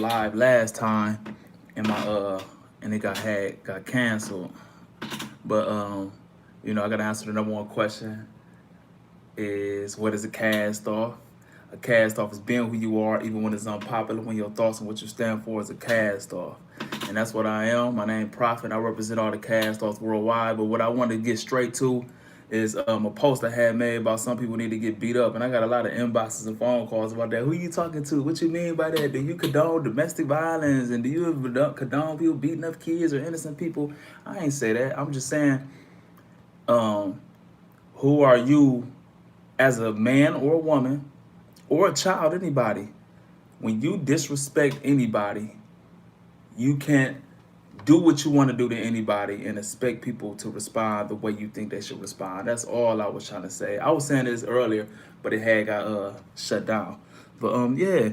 live last time, and my and it got canceled. But I gotta answer the number one question is what is a cast off? A cast off is being who you are, even when it's unpopular, when your thoughts and what you stand for is a cast off. And that's what I am. My name Prophet. I represent all the cast offs worldwide. But what I want to get straight to is a post I had made about some people need to get beat up. And I got a lot of inboxes and phone calls about that. Who you talking to? What you mean by that? Do you condone domestic violence? And do you condone people beating up kids or innocent people? I ain't say that. I'm just saying, um, who are you as a man or a woman or a child, anybody? When you disrespect anybody, you can't do what you want to do to anybody and expect people to respond the way you think they should respond. That's all I was trying to say. I was saying this earlier, but it had got shut down. But yeah,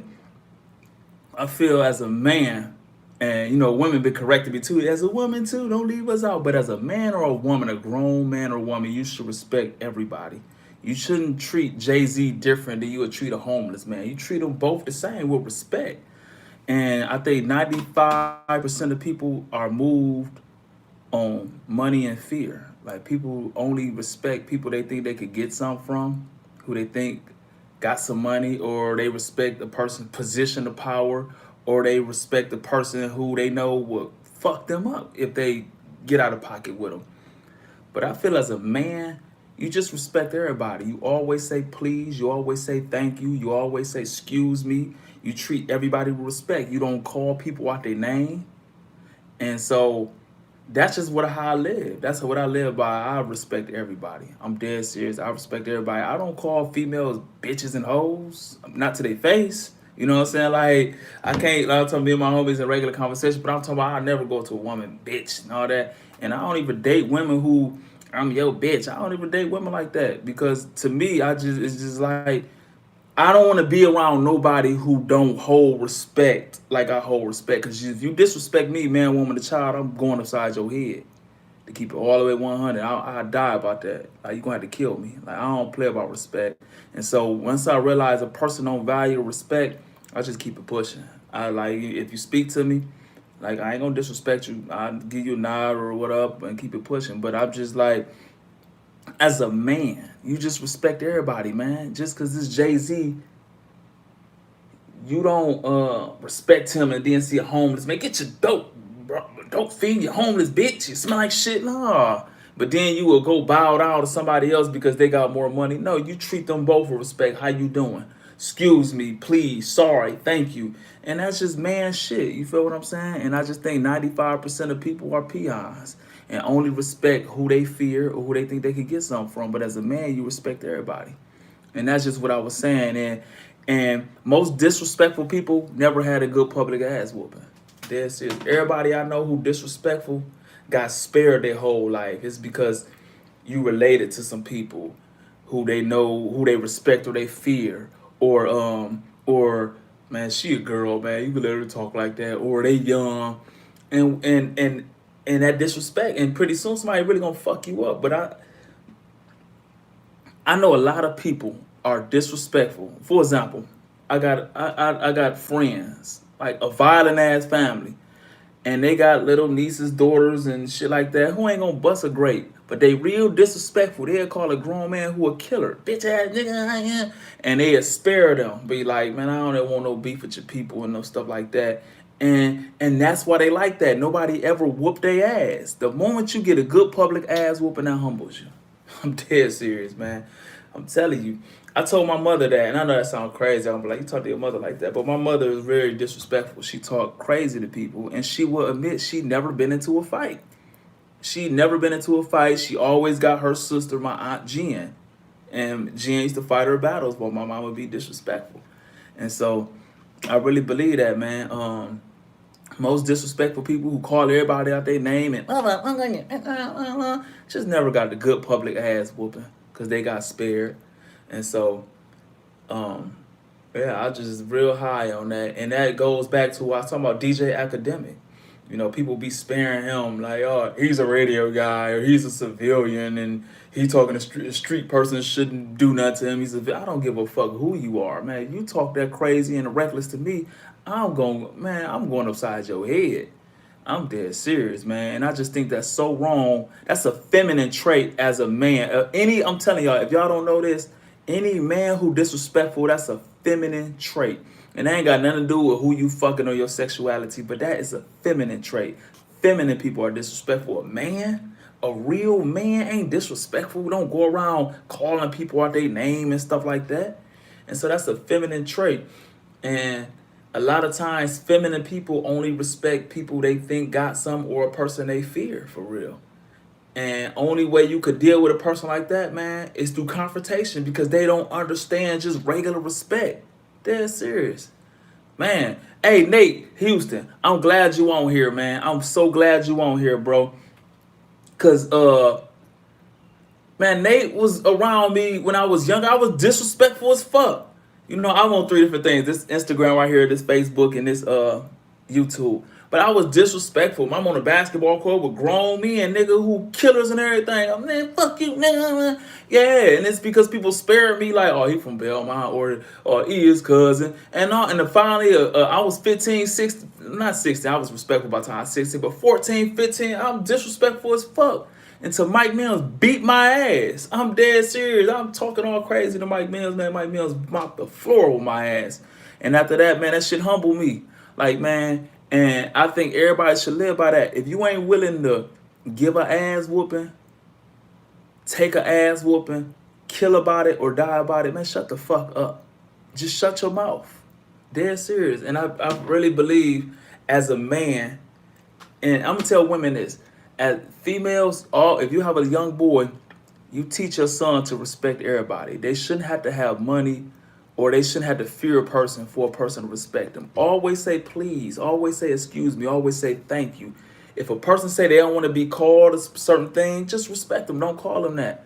I feel as a man, and women been correcting me too. As a woman too, don't leave us out. But as a man or a woman, a grown man or woman, you should respect everybody. You shouldn't treat Jay-Z different than you would treat a homeless man. You treat them both the same with respect. And I think 95% of people are moved on money and fear. Like, people only respect people they think they could get something from, who they think got some money, or they respect the person's position of power, or they respect the person who they know will fuck them up if they get out of pocket with them. But I feel as a man, you just respect everybody. You always say please. You always say thank you. You always say excuse me. You treat everybody with respect. You don't call people out their name. And so that's just how I live. That's what I live by. I respect everybody. I'm dead serious. I respect everybody. I don't call females bitches and hoes. Not to their face. You know what I'm saying? Like, I can't, like, I'm talking to me and my homies in regular conversation, but I'm talking about I never go to a woman bitch and all that. And I don't even date women who I'm yo bitch. I don't even date women like that, because to me, it's just like, I don't want to be around nobody who don't hold respect like I hold respect. Because if you disrespect me, man, woman, or child, I'm going upside your head. To keep it all the way 100, I die about that. Like, you gonna have to kill me. Like, I don't play about respect. And so once I realize a person don't value respect, I just keep it pushing. I like, if you speak to me, like, I ain't gonna disrespect you. I'll give you a nod or what up and keep it pushing. But I'm just like, as a man, you just respect everybody, man. Just because this Jay-Z, you don't respect him and then see a homeless man. Get your dope, bro. Don't feed your homeless bitch. You smell like shit. Nah. But then you will go bow down to somebody else because they got more money. No, you treat them both with respect. How you doing? Excuse me, please, sorry, thank you. And that's just man shit. You feel what I'm saying? And I just think 95% of people are peons and only respect who they fear or who they think they could get something from. But as a man, you respect everybody. And that's just what I was saying. And most disrespectful people never had a good public ass whooping. Dead serious. Everybody I know who disrespectful got spared their whole life. It's because you related to some people who they know, who they respect or they fear, or man, she a girl, man, you can let her talk like that, or they young, and that disrespect, and pretty soon somebody really gonna fuck you up. But I know a lot of people are disrespectful. For example, I got friends, like a violent ass family, and they got little nieces, daughters, and shit like that who ain't gonna bust a grape, but they real disrespectful. They'll call a grown man who a killer, bitch ass nigga, I am, and they spare them. Be like, man, I don't ever want no beef with your people and no stuff like that. And that's why they like that. Nobody ever whooped their ass. The moment you get a good public ass whooping, that humbles you. I'm dead serious, man. I'm telling you. I told my mother that, and I know that sounds crazy. I'm like, you talk to your mother like that, but my mother is very disrespectful. She talk crazy to people, and she will admit she never been into a fight. She never been into a fight. She always got her sister, my aunt Jen, and Jen used to fight her battles, but my mom would be disrespectful, and so I really believe that, man. Most disrespectful people who call everybody out their name and just never got the good public ass whooping because they got spared. And so, um, yeah, I just real high on that. And that goes back to what I was talking about DJ Academic. People be sparing him like, oh, he's a radio guy or he's a civilian and he talking to street person shouldn't do nothing to him. I don't give a fuck who you are, man. You talk that crazy and reckless to me, I'm going upside your head. I'm dead serious, man. And I just think that's so wrong. That's a feminine trait as a man. I'm telling y'all, if y'all don't know this, any man who disrespectful, that's a feminine trait. And that ain't got nothing to do with who you fucking or your sexuality, but that is a feminine trait. Feminine people are disrespectful. A real man ain't disrespectful. We don't go around calling people out their name and stuff like that. And so that's a feminine trait. And a lot of times, feminine people only respect people they think got some or a person they fear, for real. And only way you could deal with a person like that, man, is through confrontation because they don't understand just regular respect. They're serious. Man, hey, Nate Houston, I'm glad you on here, man. I'm so glad you on here, bro. Cause man, Nate was around me when I was young. I was disrespectful as fuck. You know, I'm on 3 different things. This Instagram right here, this Facebook, and this YouTube. But I was disrespectful. I'm on a basketball court with grown men, nigga, who killers and everything. I'm man, fuck you, nigga. Yeah, and it's because people spared me like, oh, he from Belmont or he is cousin. And finally, I was 15, 16, not 16. I was respectful by the time I was 16, but 14, 15, I'm disrespectful as fuck. Until Mike Mills beat my ass. I'm dead serious. I'm talking all crazy to Mike Mills, man. Mike Mills mopped the floor with my ass. And after that, man, that shit humbled me. Like, man, and I think everybody should live by that. If you ain't willing to give a ass whooping, take a ass whooping, kill about it or die about it, man, shut the fuck up. Just shut your mouth. Dead serious. And I really believe as a man, and I'm gonna tell women this, as females, if you have a young boy, you teach your son to respect everybody. They shouldn't have to have money or they shouldn't have to fear a person for a person to respect them. Always say please, always say excuse me, always say thank you. If a person say they don't want to be called a certain thing, just respect them. Don't call them that.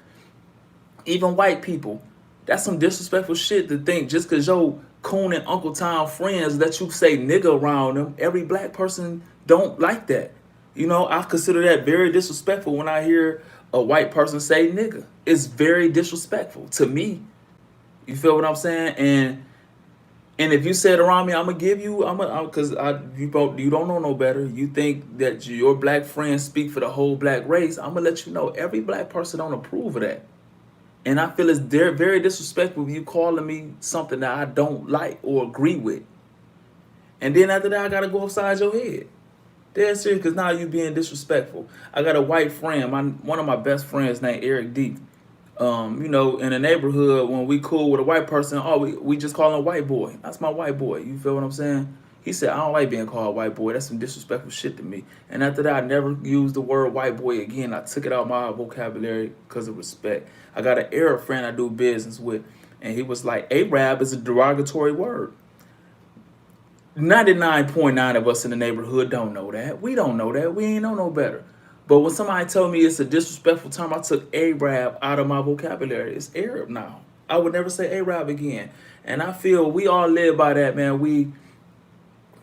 Even white people, that's some disrespectful shit to think just because your coon and Uncle Tom friends that you say nigga around them, every black person don't like that. You know, I consider that very disrespectful when I hear a white person say nigga. It's very disrespectful to me. You feel what I'm saying? And if you say it around me, I'm gonna give you, because you don't know no better. You think that your black friends speak for the whole black race. I'm gonna let you know every black person don't approve of that. And I feel it's very disrespectful if you calling me something that I don't like or agree with. And then after that, I gotta go upside your head. Dead serious, because now you being disrespectful. I got a white friend, one of my best friends named Eric D. You know, in the neighborhood, when we cool with a white person, we just call him white boy. That's my white boy. You feel what I'm saying? He said, I don't like being called white boy. That's some disrespectful shit to me. And after that, I never used the word white boy again. I took it out of my vocabulary because of respect. I got an Arab friend I do business with, and he was like, Arab is a derogatory word. 99.9 of us in the neighborhood don't know that. We don't know that. We ain't know no better. But when somebody told me it's a disrespectful term, I took Arab out of my vocabulary. It's Arab now. I would never say Arab again. And I feel we all live by that, man.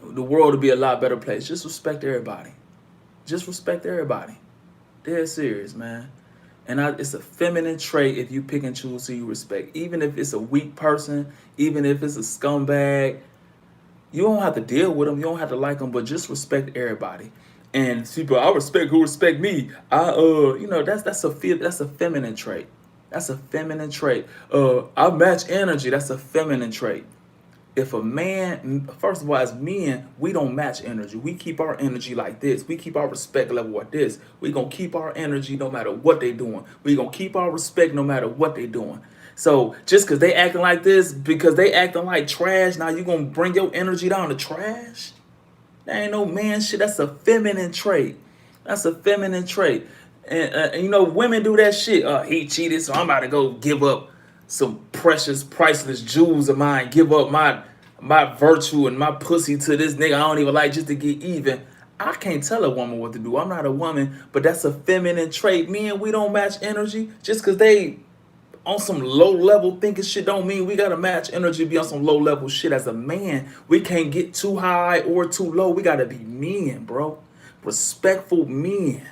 The world would be a lot better place. Just respect everybody. Just respect everybody. Dead serious, man. And it's a feminine trait if you pick and choose who you respect. Even if it's a weak person, even if it's a scumbag, you don't have to deal with them. You don't have to like them, but just respect everybody. And people, I respect who respect me. You know, that's a feminine trait. That's a feminine trait. I match energy. That's a feminine trait. If a man, first of all, as men, we don't match energy. We keep our energy like this. We keep our respect level like this. We gonna keep our energy no matter what they doing. We gonna keep our respect no matter what they doing. So just because they acting like this, because they acting like trash, now you gonna bring your energy down to trash? That ain't no man shit. That's a feminine trait. That's a feminine trait. And you know, women do that shit. He cheated, so I'm about to go give up some precious, priceless jewels of mine. Give up my virtue and my pussy to this nigga I don't even like just to get even. I can't tell a woman what to do. I'm not a woman, but that's a feminine trait. Men, we don't match energy just because they on some low level thinking shit don't mean we gotta match energy, be on some low level shit. As a man, we can't get too high or too low. We gotta be men, bro. Respectful men.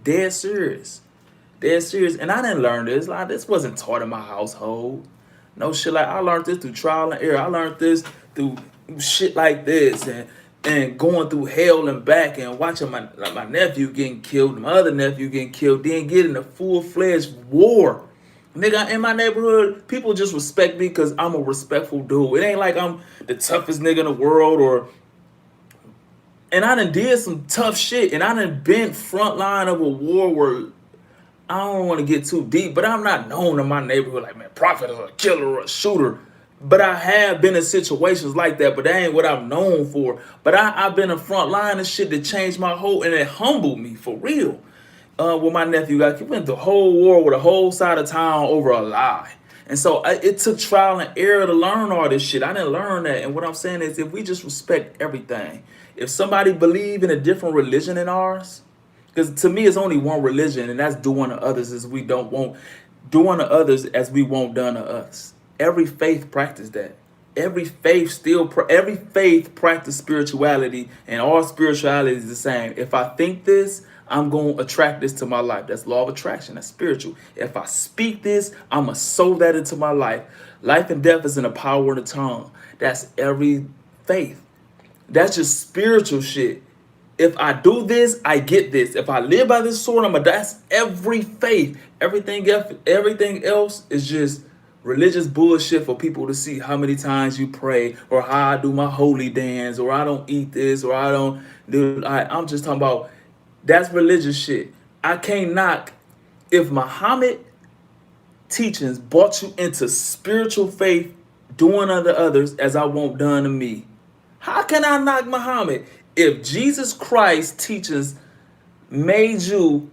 Dead serious. Dead serious. And I didn't learn this. Like, this wasn't taught in my household. No shit like I learned this through trial and error. I learned this through shit like this, and going through hell and back, and watching my nephew getting killed, my other nephew getting killed, then getting a full-fledged war. Nigga, in my neighborhood, people just respect me because I'm a respectful dude. It ain't like I'm the toughest nigga in the world, and I done did some tough shit, and I done been front line of a war where I don't want to get too deep, but I'm not known in my neighborhood like, man, Prophet is a killer or a shooter. But I have been in situations like that, but that ain't what I'm known for. But I've been in front line of shit that changed my whole, and it humbled me for real. With my nephew, we went the whole war with a whole side of town over a lie. And so it took trial and error to learn all this shit. I didn't learn that. And what I'm saying is, if we just respect everything, if somebody believe in a different religion than ours, because to me, it's only one religion, and that's doing to others as we don't want, doing to others as we want done to us. Every faith practice that. Every faith practice spirituality, and all spirituality is the same. If I think this, I'm going to attract this to my life. That's law of attraction. That's spiritual. If I speak this, I'm going to sow that into my life. Life and death is in the power of the tongue. That's every faith. That's just spiritual shit. If I do this, I get this. If I live by this sword, that's every faith. Everything else is just religious bullshit for people to see how many times you pray, or how I do my holy dance, or I don't eat this, or I don't do. I'm just talking about, that's religious shit. I can't knock if Muhammad teachings brought you into spiritual faith, doing unto others as I want done to me. How can I knock Muhammad if Jesus Christ teachings made you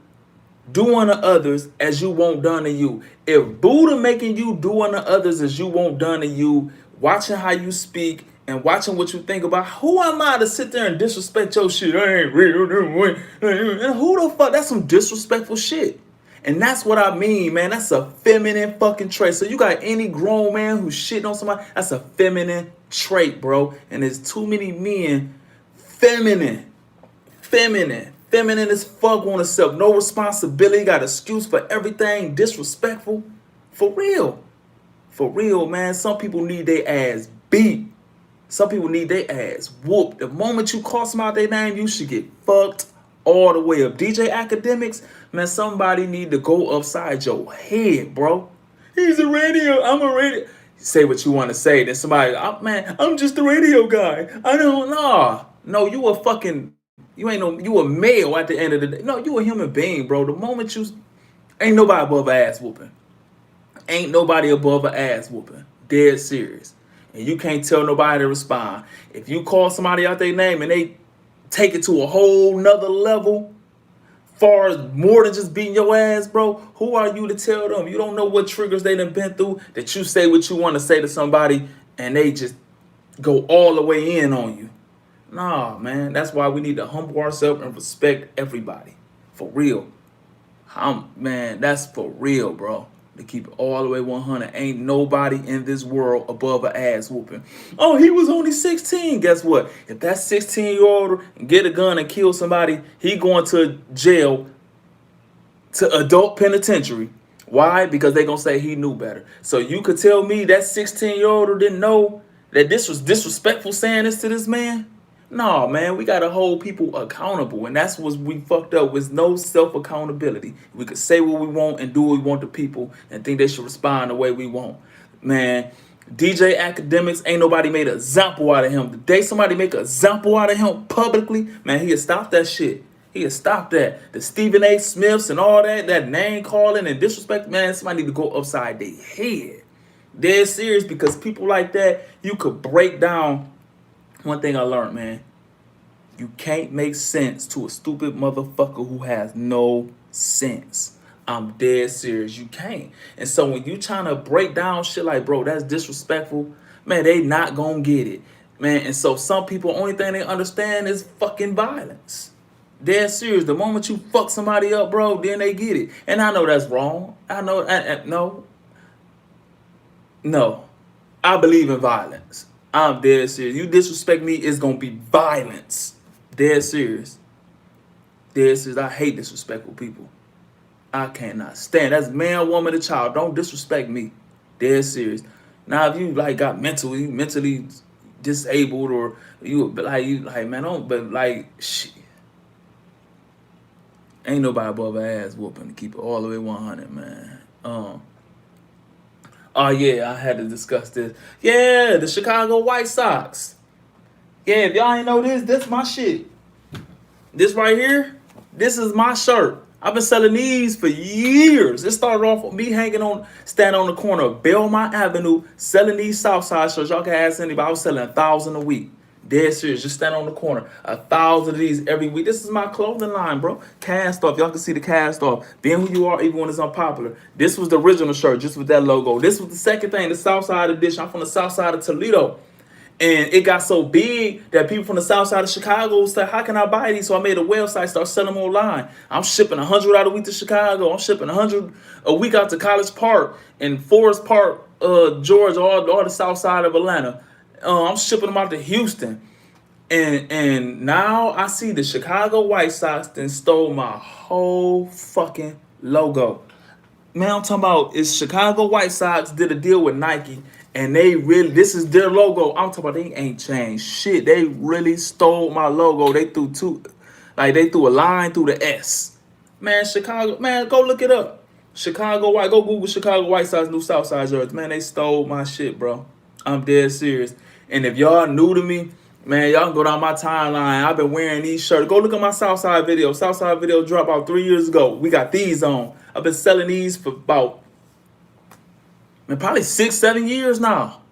do unto others as you want done to you? If Buddha making you do unto others as you want done to you, watching how you speak and watching what you think about, who am I to sit there and disrespect your shit? I ain't real. Who the fuck? That's some disrespectful shit. And that's what I mean, man. That's a feminine fucking trait. So you got any grown man who's shitting on somebody, that's a feminine trait, bro. And there's too many men feminine as fuck on herself. No responsibility, got excuse for everything, disrespectful. For real, man. Some people need their ass beat. Some people need their ass whooped. The moment you call somebody their name, you should get fucked all the way up. DJ Academics, man, somebody need to go upside your head, bro. He's a radio, I'm a radio. Say what you want to say. Then somebody, man, I'm just a radio guy. I don't know. No, you a male at the end of the day. No, you a human being, bro. The moment ain't nobody above an ass whooping. Ain't nobody above an ass whooping. Dead serious. And you can't tell nobody to respond. If you call somebody out their name and they take it to a whole nother level, far as more than just beating your ass, bro, who are you to tell them? You don't know what triggers they done been through, that you say what you want to say to somebody and they just go all the way in on you. Nah, man. That's why we need to humble ourselves and respect everybody. For real. Man, that's for real, bro. To keep it all the way 100. Ain't nobody in this world above an ass whooping. Oh, he was only 16. Guess what? If that 16-year-old get a gun and kill somebody, he going to jail, to adult penitentiary. Why? Because they gonna say he knew better. So you could tell me that 16-year-old didn't know that this was disrespectful saying this to this man? No, man, we gotta hold people accountable, and that's what we fucked up, with no self-accountability. We could say what we want and do what we want to people and think they should respond the way we want. Man, DJ Academics, ain't nobody made an example out of him. The day somebody make an example out of him publicly, man, he'd stop that shit. He'd stop that. The Stephen A. Smiths and all that name calling and disrespect, man, somebody need to go upside their head. Dead serious, because people like that, you could break down. One thing I learned, man, you can't make sense to a stupid motherfucker who has no sense. I'm dead serious. You can't. And so when you trying to break down shit like, bro, that's disrespectful, man, they not gonna get it, man. And so some people, only thing they understand is fucking violence. Dead serious. The moment you fuck somebody up, bro, then they get it. And I know that's wrong. I know, no, I believe in violence. I'm dead serious. You disrespect me, it's gonna be violence. Dead serious. Dead serious. I hate disrespectful people. I cannot stand. That's man, woman, and child. Don't disrespect me. Dead serious. Now, if you like got mentally disabled or you like man, don't but like shit. Ain't nobody above an ass whooping to keep it all the way 100, man. Oh yeah, I had to discuss this. Yeah, the Chicago White Sox. Yeah, if y'all ain't know this my shit. This right here, this is my shirt. I've been selling these for years. It started off with me standing on the corner of Belmont Avenue, selling these Southside shirts. Y'all can ask anybody. I was selling 1,000 a week. Dead serious. Just stand on the corner. 1,000 of these every week. This is my clothing line, bro. Cast off. Y'all can see the cast off. Being who you are, even when it's unpopular. This was the original shirt, just with that logo. This was the second thing, the Southside edition. I'm from the South Side of Toledo. And it got so big that people from the south side of Chicago said, how can I buy these? So I made a website, start selling them online. I'm shipping 100 out a week to Chicago. I'm shipping 100 a week out to College Park and Forest Park, Georgia, all the south side of Atlanta. I'm shipping them out to Houston. And now I see the Chicago White Sox then stole my whole fucking logo. Man, I'm talking about is Chicago White Sox did a deal with Nike and they really, this is their logo. I'm talking about they ain't changed shit. They really stole my logo. They threw a line through the S. Man, Chicago, man, go look it up. Go Google Chicago White Sox new Southside jerseys. Man, they stole my shit, bro. I'm dead serious. And if y'all new to me, man, y'all can go down my timeline. I've been wearing these shirts. Go look at my Southside video. Southside video dropped about 3 years ago. We got these on. I've been selling these for about, man, probably 6, 7 years now.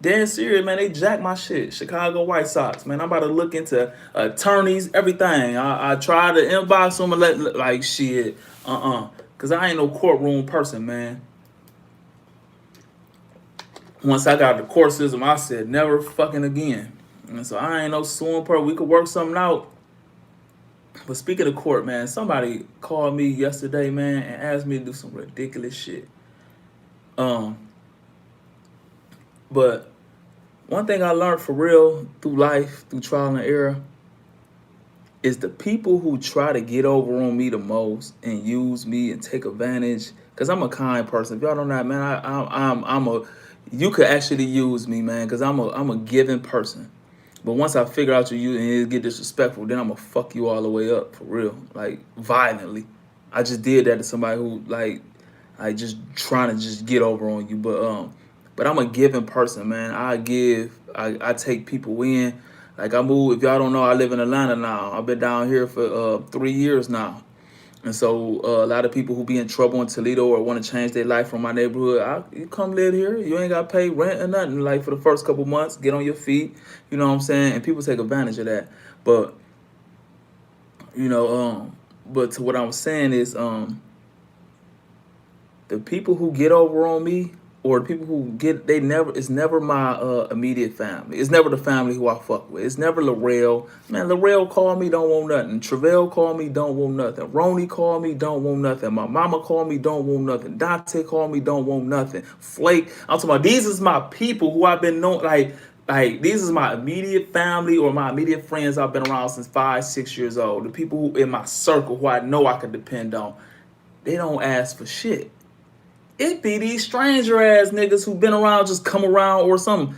Dead serious, man. They jacked my shit. Chicago White Sox, man. I'm about to look into attorneys, everything. I try to inbox them and like shit. Cause I ain't no courtroom person, man. Once I got the court system, I said never fucking again. And so I ain't no suing person. We could work something out. But speaking of court, man, somebody called me yesterday, man, and asked me to do some ridiculous shit. But one thing I learned for real through life, through trial and error, is the people who try to get over on me the most and use me and take advantage. Cause I'm a kind person. If y'all don't know that, man, you could actually use me, man, cause I'm a giving person. But once I figure out you and it get disrespectful, then I'm gonna fuck you all the way up for real, like violently. I just did that to somebody who like just trying to just get over on you. But I'm a giving person, man. I take people in. Like I moved. If y'all don't know, I live in Atlanta now. I've been down here for 3 years now. And so a lot of people who be in trouble in Toledo or want to change their life from my neighborhood, you come live here. You ain't got to pay rent or nothing. Like for the first couple months, get on your feet. You know what I'm saying? And people take advantage of that. But but to what I was saying is, the people who get over on me or the people who it's never my immediate family. It's never the family who I fuck with. It's never Laurel. Man, Laurel called me, don't want nothing. Travell called me, don't want nothing. Roni called me, don't want nothing. My mama called me, don't want nothing. Dante called me, don't want nothing. Flake, I'm talking about these is my people who I've been known, like these is my immediate family or my immediate friends I've been around since 5, 6 years old. The people who in my circle who I know I can depend on. They don't ask for shit. It be these stranger ass niggas who been around, just come around, or some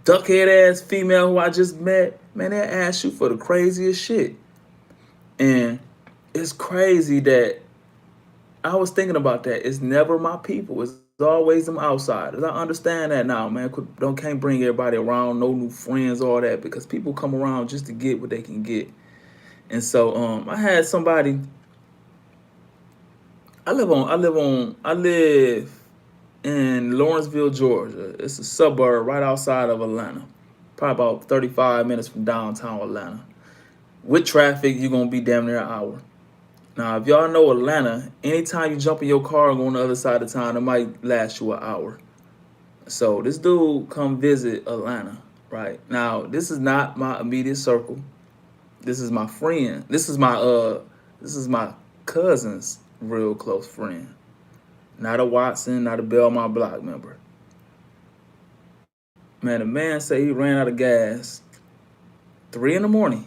duckhead ass female who I just met. Man, they ask you for the craziest shit. And it's crazy that I was thinking about that. It's never my people. It's always them outsiders. I understand that now, man. Can't bring everybody around, no new friends, all that, because people come around just to get what they can get. And so I had somebody. I live in Lawrenceville, Georgia. It's a suburb right outside of Atlanta. Probably about 35 minutes from downtown Atlanta. With traffic, you're going to be damn near an hour. Now, if y'all know Atlanta, anytime you jump in your car and go on the other side of town, it might last you an hour. So this dude come visit Atlanta, right? Now, this is not my immediate circle. This is my friend. This is my cousin's real close friend. Not a Watson, not a Belmont Block member. Man, the man said he ran out of gas 3 in the morning.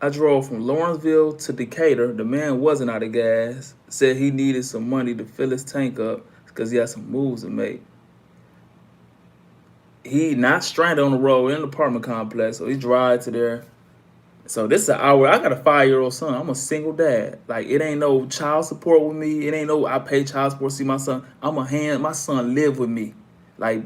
I drove from Lawrenceville to Decatur. The man wasn't out of gas. Said he needed some money to fill his tank up because he had some moves to make. he not stranded on the road in an apartment complex, so he drive to there. So this is an hour. I got a 5-year-old son. I'm a single dad. Like it ain't no child support with me. It ain't no I pay child support to see my son. My son live with me. Like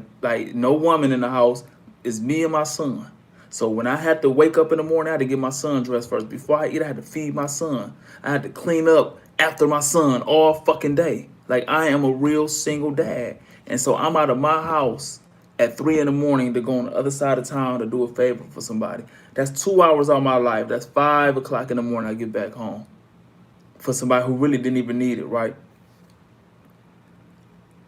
no woman in the house. It's me and my son. So when I had to wake up in the morning, I had to get my son dressed first. Before I eat, I had to feed my son. I had to clean up after my son all fucking day. Like I am a real single dad. And so I'm out of my house at 3 in the morning to go on the other side of town to do a favor for somebody. That's 2 hours of my life. That's 5 o'clock in the morning I get back home for somebody who really didn't even need it, right?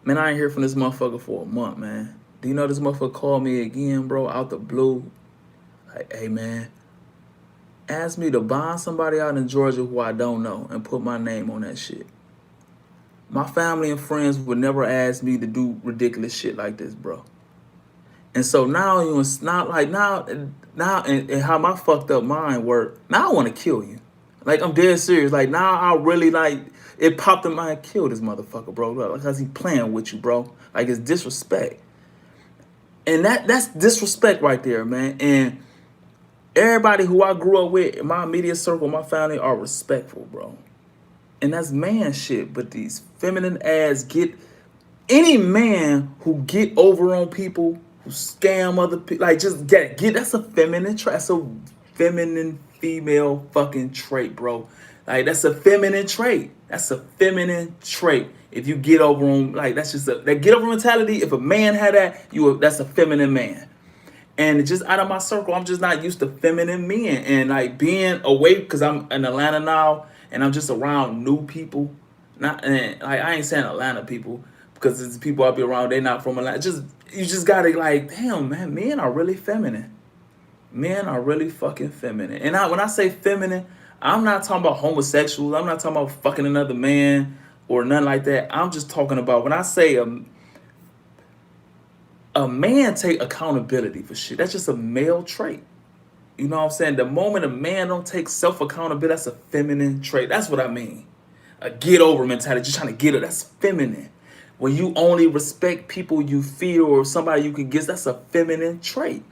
Man, I ain't hear from this motherfucker for a month, man. Do you know this motherfucker called me again, bro, out the blue? Like, hey, man, ask me to bond somebody out in Georgia who I don't know and put my name on that shit. My family and friends would never ask me to do ridiculous shit like this, bro. And so now it's not like now and how my fucked up mind work. Now I want to kill you. Like I'm dead serious. Like now I really like it popped in my head, kill this motherfucker, bro. Because he playing with you, bro. Like it's disrespect. And that's disrespect right there, man. And everybody who I grew up with in my immediate circle, my family are respectful, bro. And that's man shit. But these feminine ass get any man who get over on people, who scam other people, like just get that's a feminine trait. That's a feminine female fucking trait, bro. Like that's a feminine trait. That's a feminine trait. If you get over on, like that's just that get over mentality. If a man had that, that's a feminine man. And just out of my circle, I'm just not used to feminine men. And like being away, because I'm in Atlanta now, and I'm just around new people. Not and like I ain't saying Atlanta people, because it's people I be around, they not from Atlanta. You just gotta like, damn man, men are really feminine. Men are really fucking feminine. And when I say feminine, I'm not talking about homosexuals. I'm not talking about fucking another man or nothing like that. I'm just talking about when I say a man take accountability for shit. That's just a male trait. You know what I'm saying? The moment a man don't take self-accountability, that's a feminine trait. That's what I mean. A get over mentality, just trying to get it. That's feminine. When you only respect people you feel or somebody you can get, that's a feminine trait.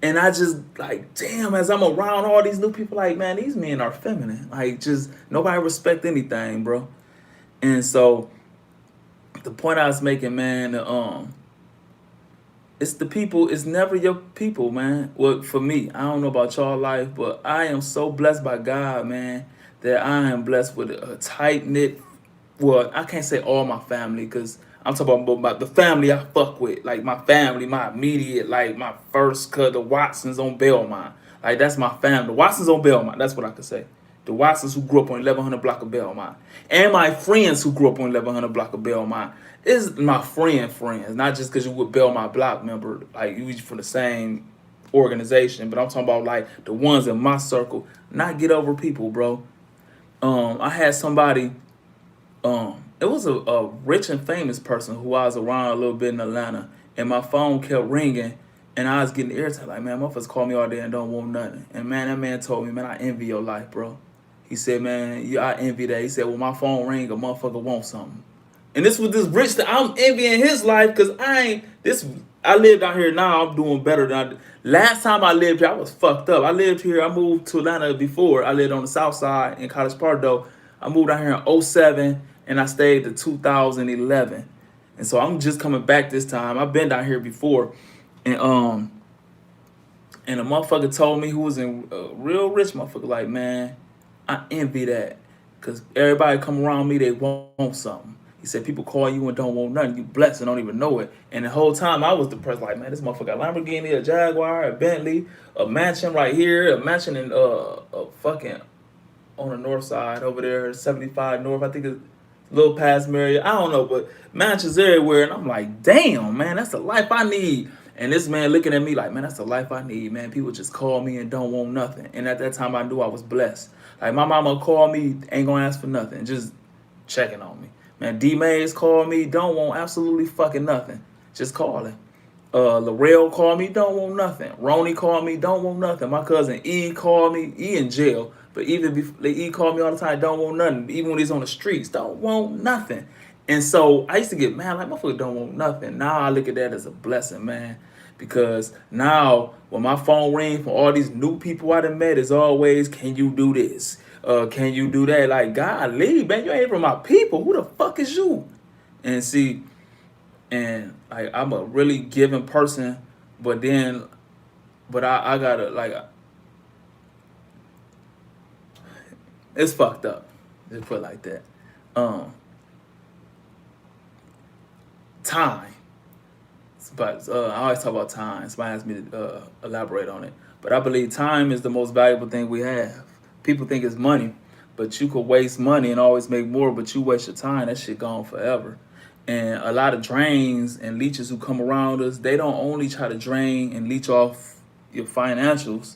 And I just like, damn, as I'm around all these new people, like, man, these men are feminine. Like, just nobody respect anything, bro. And so the point I was making, man, it's the people, it's never your people, man. Well, for me, I don't know about y'all life, but I am so blessed by God, man, that I am blessed with a tight-knit, well, I can't say all my family, because I'm talking about the family I fuck with. Like my family, my immediate, like my first cut, the Watsons on Belmont. Like that's my family. The Watsons on Belmont, that's what I could say. The Watsons who grew up on 1100 block of Belmont. And my friends who grew up on 1100 block of Belmont. Is my friends, not just because you with Belmont block member, like you from the same organization, but I'm talking about like the ones in my circle. Not get over people, bro. I had somebody, it was a rich and famous person who I was around a little bit in Atlanta, and my phone kept ringing, and I was getting irritated. Like, man, motherfuckers call me all day and don't want nothing. And man, that man told me, man, I envy your life, bro. He said, man, yeah, I envy that. He said, well, my phone ring, a motherfucker want something. And this was this rich that I'm envying his life, because I lived out here now. I'm doing better than I did. Last time I lived here, I was fucked up. I lived here. I moved to Atlanta before. I lived on the south side in College Park, though. I moved out here in 07, and I stayed to 2011. And so I'm just coming back this time. I've been down here before. And a motherfucker told me, who was in a real rich motherfucker, like, man, I envy that. Because everybody come around me, they want something. He said, people call you and don't want nothing. You blessed and don't even know it. And the whole time I was depressed, like, man, this motherfucker got a Lamborghini, a Jaguar, a Bentley, a mansion right here, a mansion in a fucking on the north side over there, 75 North. I think it's a little past Marriott. I don't know, but mansions everywhere. And I'm like, damn, man, that's the life I need. And this man looking at me like, man, that's the life I need, man. People just call me and don't want nothing. And at that time, I knew I was blessed. Like, my mama called me, ain't gonna ask for nothing, just checking on me. Man, D-Mays called me, don't want absolutely fucking nothing, just calling. Laurel called me, don't want nothing. Ronnie called me, don't want nothing. My cousin E called me, E in jail, but even before, E called me all the time, don't want nothing. Even when he's on the streets, don't want nothing. And so I used to get mad, like, motherfucker don't want nothing. Now I look at that as a blessing, man, Because now when my phone rings from all these new people I done met, it's always, can you do this? Can you do that? Like, golly, man, you ain't from my people. Who the fuck is you? And see, and like I'm a really giving person, but then, but I gotta like, it's fucked up. Just put it like that. Um, Time. But I always talk about time. Somebody asked me to elaborate on it. But I believe time is the most valuable thing we have. People think it's money, but you could waste money and always make more, but you waste your time, that shit gone forever. And a lot of drains and leeches who come around us, they don't only try to drain and leech off your financials.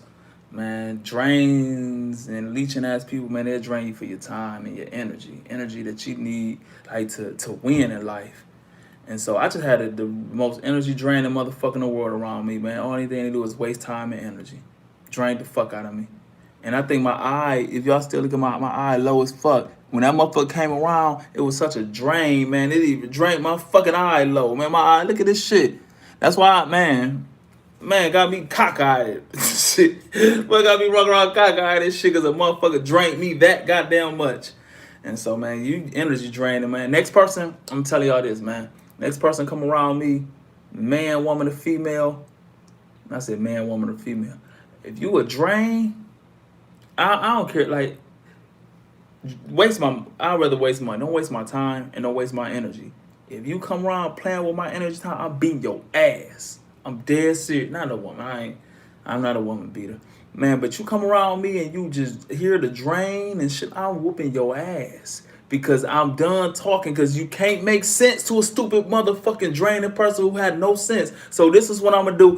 Man, drains and leeching ass people, man, they'll drain you for your time and your energy. Energy that you need like to win in life. And so I just had the most energy draining motherfucker in the world around me, man. Only thing to do is waste time and energy. Drained the fuck out of me. And I think my eye, if y'all still look at my eye low as fuck, when that motherfucker came around, it was such a drain, man. It even drained my fucking eye low. Man, my eye, look at this shit. That's why, man, got me cockeyed. Shit. But got me running around cockeyed and shit because a motherfucker drained me that goddamn much. And so, man, you energy draining, man. Next person, I'm telling y'all this, man. Next person come around me, man, woman, or female. I said man, woman, or female. If you a drain, I don't care. Like, I'd rather waste money. Don't waste my time and don't waste my energy. If you come around playing with my energy time, I'm beating your ass. I'm dead serious. Not a woman. I'm not a woman beater. Man, but you come around me and you just hear the drain and shit, I'm whooping your ass. Because I'm done talking, because you can't make sense to a stupid motherfucking draining person who had no sense. So this is what I'm gonna do.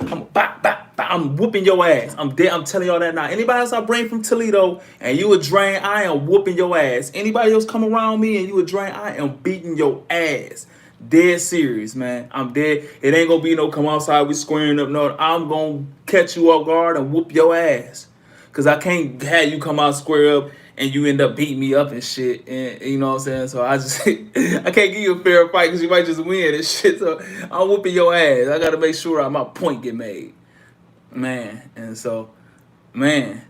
I'm whooping your ass. I'm dead. I'm telling y'all that now. Anybody else I bring from Toledo and you a drain, I am whooping your ass. Anybody else come around me and you a drain, I am beating your ass. Dead serious, man. I'm dead. It ain't gonna be no come outside, we squaring up. No, I'm gonna catch you off guard and whoop your ass. Cause I can't have you come out square up and you end up beating me up and shit. And you know what I'm saying? So I just I can't give you a fair fight because you might just win and shit. So I'm whooping your ass. I gotta make sure my point get made. Man. And so, man.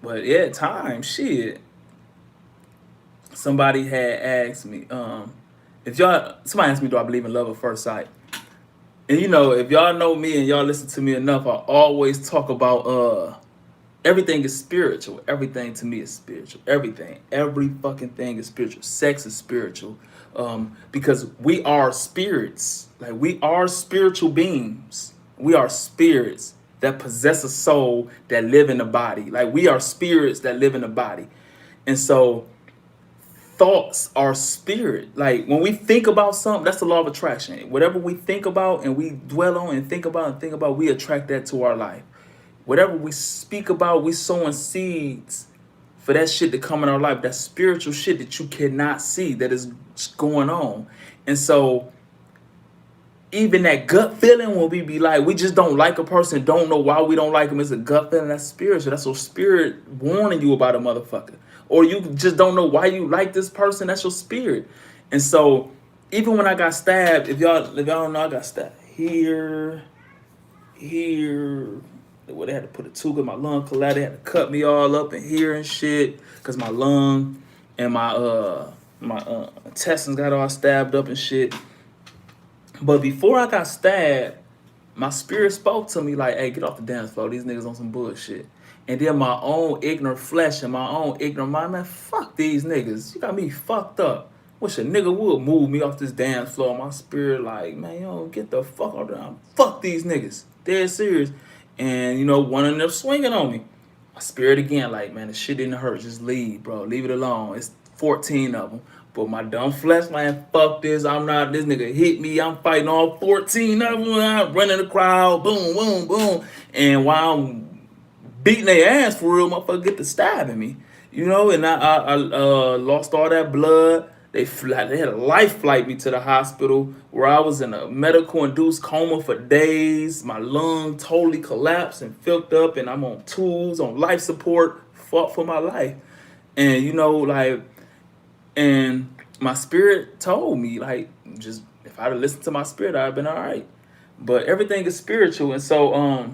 But yeah, time, shit. Somebody had asked me, somebody asked me, do I believe in love at first sight? And you know, if y'all know me and y'all listen to me enough, I always talk about everything is spiritual. Everything to me is spiritual. Everything. Every fucking thing is spiritual. Sex is spiritual. Because we are spirits. Like, we are spiritual beings. We are spirits that possess a soul that live in the body. Like, we are spirits that live in the body. And so thoughts are spirit. Like, when we think about something, that's the law of attraction. Whatever we think about and we dwell on and think about, we attract that to our life. Whatever we speak about, we sowing seeds for that shit to come in our life. That spiritual shit that you cannot see that is going on. And so even that gut feeling when we be like, we just don't like a person, don't know why we don't like them, it's a gut feeling. That's spiritual. That's your spirit warning you about a motherfucker. Or you just don't know why you like this person. That's your spirit. And so even when I got stabbed, if y'all don't know, I got stabbed here. Where they had to put a tube in my lung collapsed. They had to cut me all up in here and shit because my lung and my intestines got all stabbed up and shit. But before I got stabbed, my spirit spoke to me like, hey, get off the dance floor. These niggas on some bullshit. And then my own ignorant flesh and my own ignorant mind, man, fuck these niggas. You got me fucked up. Wish a nigga would move me off this dance floor. My spirit like, man, yo, get the fuck out there. Fuck these niggas. Dead serious. And, you know, one of them swinging on me. My spirit again, like, man, the shit didn't hurt. Just leave, bro. Leave it alone. It's 14 of them. But my dumb flesh, man, fuck this. I'm not, this nigga hit me. I'm fighting all 14 of them. I'm running the crowd. Boom, boom, boom. And while I'm beating their ass for real, motherfucker get to stabbing me. You know, and I lost all that blood. They had a life flight me to the hospital where I was in a medical induced coma for days. My lung totally collapsed and filled up, and I'm on tools, on life support, fought for my life. And you know, like, and my spirit told me, like, just if I'd have listened to my spirit, I'd have been all right. But everything is spiritual, and so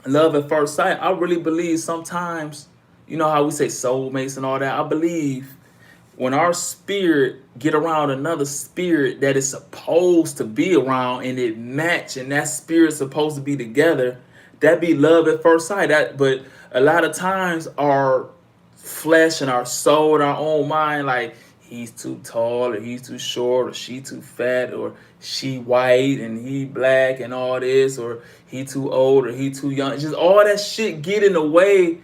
love at first sight. I really believe sometimes, you know how we say soulmates and all that. I believe when our spirit get around another spirit that is supposed to be around and it match, and that spirit's supposed to be together, that be love at first sight. That, but a lot of times our flesh and our soul and our own mind, like he's too tall or he's too short or she too fat or she white and he black and all this, or he too old or he too young. Just all that shit get in the way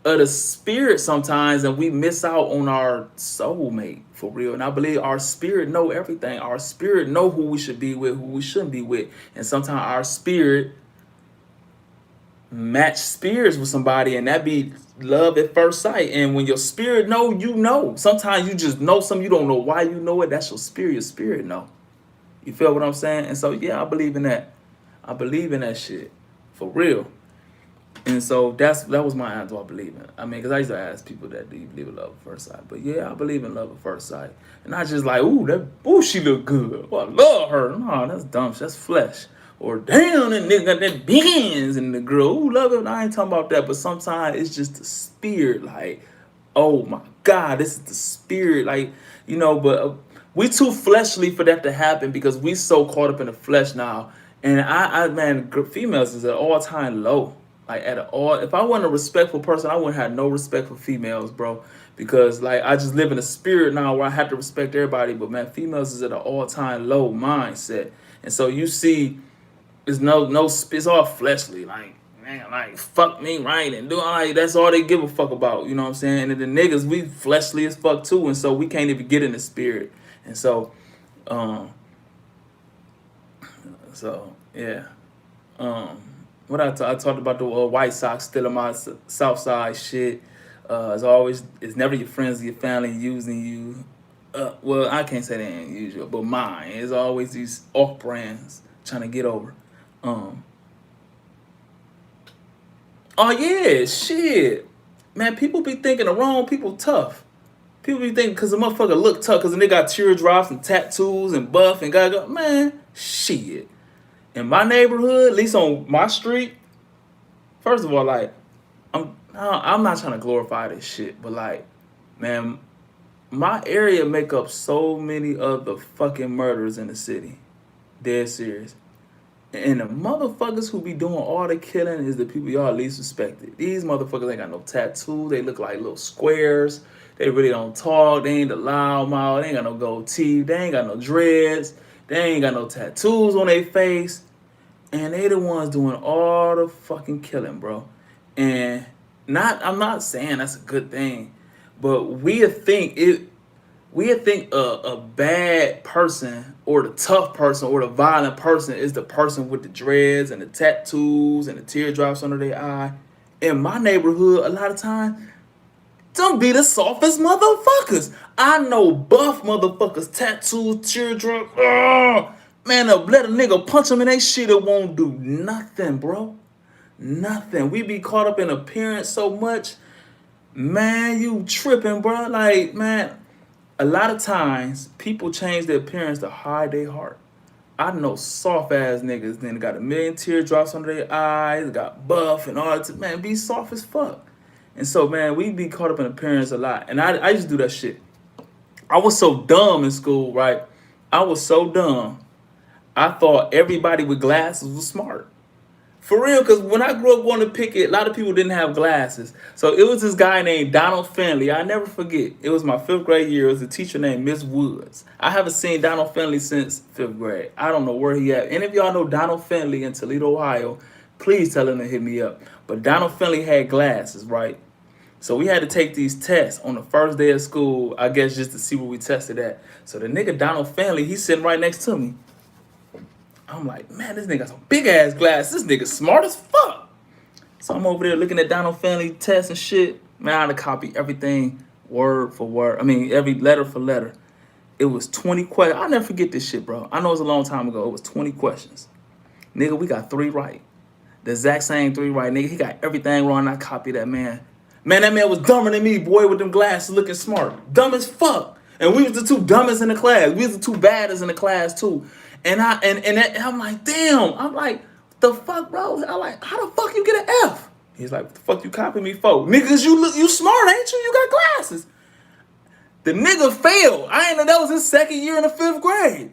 of the spirit sometimes, and we miss out on our soulmate for real. And I believe our spirit know everything. Our spirit know who we should be with, who we shouldn't be with. And sometimes our spirit match spirits with somebody, and that be love at first sight. And when your spirit know, you know. Sometimes you just know something, you don't know why you know it. That's your spirit. Your spirit know. You feel what I'm saying? And so yeah, I believe in that. I believe in that shit for real. And so that was my answer. I believe in. I mean, because I used to ask people that, do you believe in love at first sight? But yeah, I believe in love at first sight. And not just like, ooh, she look good. Oh, I love her. No, that's dumb. That's flesh. Or damn, that nigga got that big hands in the girl. Ooh, love it. I ain't talking about that. But sometimes it's just the spirit. Like, oh my God, this is the spirit. Like, you know, but we too fleshly for that to happen because we so caught up in the flesh now. And man, females is at all time low. Like at all, if I wasn't a respectful person, I wouldn't have no respect for females, bro. Because like I just live in a spirit now where I have to respect everybody. But man, females is at an all time low mindset, and so you see, it's it's all fleshly. Like man, like fuck me right and do like that's all they give a fuck about. You know what I'm saying? And the niggas, we fleshly as fuck too, and so we can't even get in the spirit. And so, um, yeah. Um, I talked about the White Sox still in my South Side shit. As always, it's never your friends or your family using you. Well, I can't say they ain't usual, but mine is always these off brands trying to get over. Um, oh yeah, shit, man. People be thinking the wrong people tough. People be thinking because the motherfucker look tough because they got teardrops and tattoos and buff and got man, shit. In my neighborhood, at least on my street, first of all, like I'm not trying to glorify this shit, but like, man, my area make up so many of the fucking murders in the city. Dead serious. And the motherfuckers who be doing all the killing is the people y'all least suspected. These motherfuckers ain't got no tattoo. They look like little squares. They really don't talk. They ain't the loud mouth. They ain't got no gold teeth. They ain't got no dreads. They ain't got no tattoos on their face. And they the ones doing all the fucking killing, bro. And I'm not saying that's a good thing, but we think a bad person or the tough person or the violent person is the person with the dreads and the tattoos and the teardrops under their eye. In my neighborhood, a lot of times, them be the softest motherfuckers. I know buff motherfuckers, tattoos, teardrops. Man, let a nigga punch them in they shit, it won't do nothing, bro. Nothing. We be caught up in appearance so much. Man, you tripping, bro. Like, man, a lot of times people change their appearance to hide their heart. I know soft ass niggas then got a million teardrops under their eyes, got buff and all that. Man, be soft as fuck. And so, man, we be caught up in appearance a lot. And I used to do that shit. I was so dumb in school, right? I was so dumb. I thought everybody with glasses was smart. For real, because when I grew up going to Pickett, a lot of people didn't have glasses. So it was this guy named Donald Finley. I never forget. It was my 5th grade year. It was a teacher named Miss Woods. I haven't seen Donald Finley since 5th grade. I don't know where he at. Any of y'all know Donald Finley in Toledo, Ohio, please tell him to hit me up. But Donald Finley had glasses, right? So we had to take these tests on the first day of school, I guess just to see where we tested at. So the nigga Donald Finley, he's sitting right next to me. I'm like, man, this nigga got some big ass glasses. This nigga smart as fuck. So I'm over there looking at Donald Family tests and shit. Man, I had to copy everything word for word. I mean, every letter for letter. It was 20 questions. I'll never forget this shit, bro. I know it was a long time ago. It was 20 questions. Nigga, we got 3 right. The exact same 3 right, nigga. He got everything wrong. I copied that man. Man, that man was dumber than me, boy, with them glasses looking smart. Dumb as fuck. And we was the two dumbest in the class. We was the two baddest in the class too. And I'm like, damn. I'm like, the fuck, bro? I'm like, how the fuck you get an F? He's like, what the fuck you copying me for? Niggas, you smart, ain't you? You got glasses. The nigga failed. I ain't know that was his second year in the 5th grade.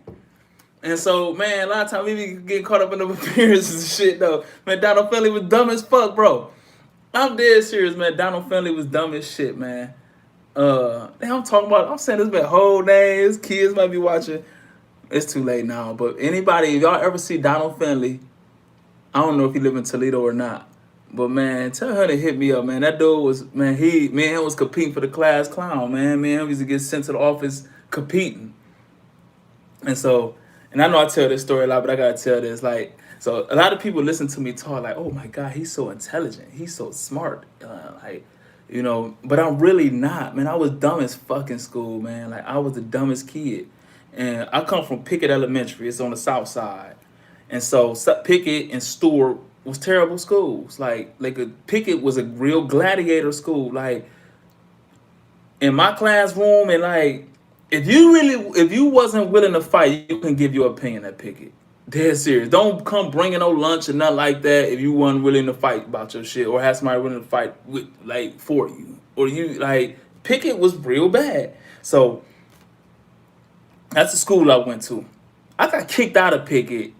And so, man, a lot of times we be getting caught up in the appearances and shit, though. Man, Donald Finley was dumb as fuck, bro. I'm dead serious, man. Donald Finley was dumb as shit, man. I'm saying this man whole names. Kids might be watching. It's too late now. But anybody, if y'all ever see Donald Finley, I don't know if he live in Toledo or not. But man, tell her to hit me up, man. That dude was, man, me and him was competing for the class clown, man. Me and him used to get sent to the office competing. And so, and I know I tell this story a lot, but I gotta tell this. Like, so a lot of people listen to me talk like, oh my God, he's so intelligent. He's so smart. But I'm really not, man. I was dumb as fuck in school, man. Like, I was the dumbest kid. And I come from Pickett Elementary. It's on the south side. And so Pickett and Stewart was terrible schools. Like Pickett was a real gladiator school. Like, in my classroom, and like, if you wasn't willing to fight, you can give your opinion at Pickett. Dead serious. Don't come bringing no lunch or nothing like that if you weren't willing to fight about your shit or have somebody willing to fight with, like, for you. Or you, like, Pickett was real bad. So that's the school I went to. I got kicked out of Pickett